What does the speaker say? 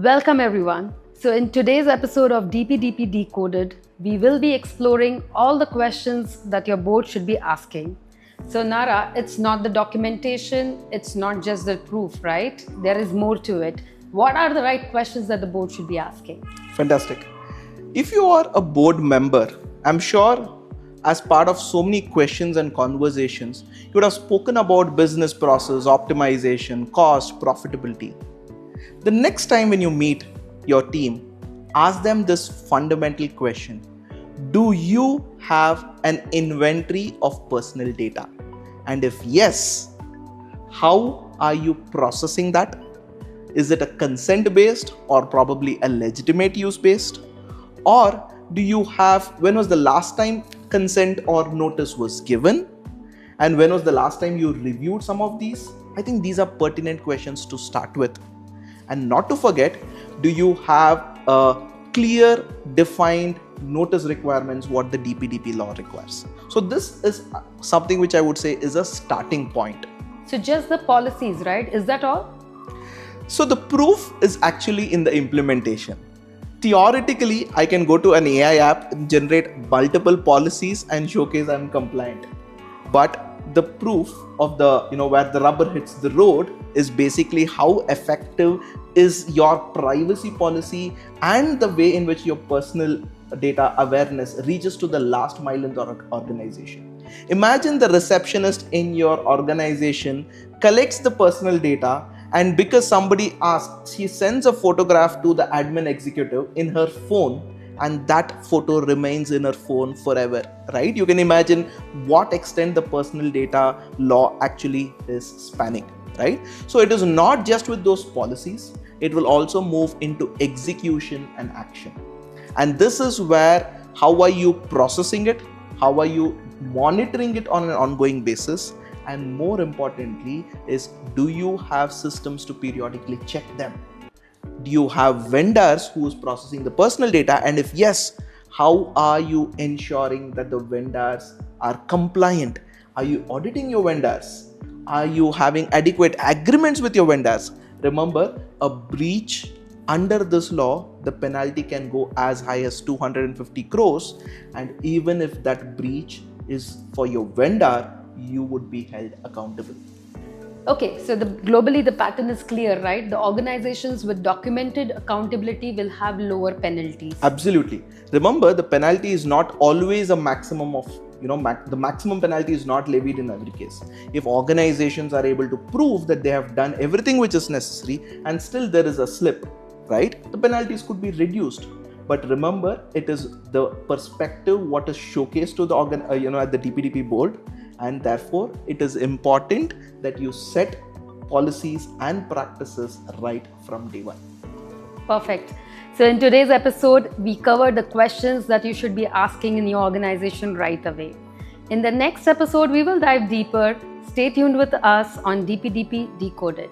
Welcome everyone. So in today's episode of DPDP Decoded, we will be exploring all the questions that your board should be asking. So Nara, it's not the documentation, it's not just the proof, right? There is more to it. What are the right questions that the board should be asking? Fantastic. If you are a board member, I'm sure as part of so many questions and conversations, you would have spoken about business process, optimization, cost, profitability. The next time when you meet your team, ask them this fundamental question. Do you have an inventory of personal data? And if yes, how are you processing that? Is it a consent based or probably a legitimate use based? Or do you have, when was the last time consent or notice was given? And when was the last time you reviewed some of these? I think these are pertinent questions to start with. And not to forget, do you have a clear, defined notice requirements what the DPDP law requires? So this is something which I would say is a starting point. So just the policies, right? Is that all? So the proof is actually in the implementation. Theoretically, I can go to an AI app and generate multiple policies and showcase I'm compliant. But the proof of the, where the rubber hits the road is basically how effective is your privacy policy and the way in which your personal data awareness reaches to the last mile in the organization. Imagine the receptionist in your organization collects the personal data, and because somebody asks, she sends a photograph to the admin executive in her phone, and that photo remains in her phone forever, right? You can imagine what extent the personal data law actually is spanning, right? So it is not just with those policies, it will also move into execution and action. And this is where, how are you processing it? How are you monitoring it on an ongoing basis? And more importantly is, do you have systems to periodically check them? Do you have vendors who is processing the personal data? And if yes, how are you ensuring that the vendors are compliant? Are you auditing your vendors? Are you having adequate agreements with your vendors? Remember, a breach under this law, the penalty can go as high as 250 crores. And even if that breach is for your vendor, you would be held accountable. Okay, so globally the pattern is clear, right? The organizations with documented accountability will have lower penalties. Absolutely. Remember, the penalty is not always a maximum of, the maximum penalty is not levied in every case. If organizations are able to prove that they have done everything which is necessary and still there is a slip, right? The penalties could be reduced. But remember, it is the perspective what is showcased to the at the DPDP board. And therefore, it is important that you set policies and practices right from day one. Perfect. So in today's episode, we covered the questions that you should be asking in your organization right away. In the next episode, we will dive deeper. Stay tuned with us on DPDP Decoded.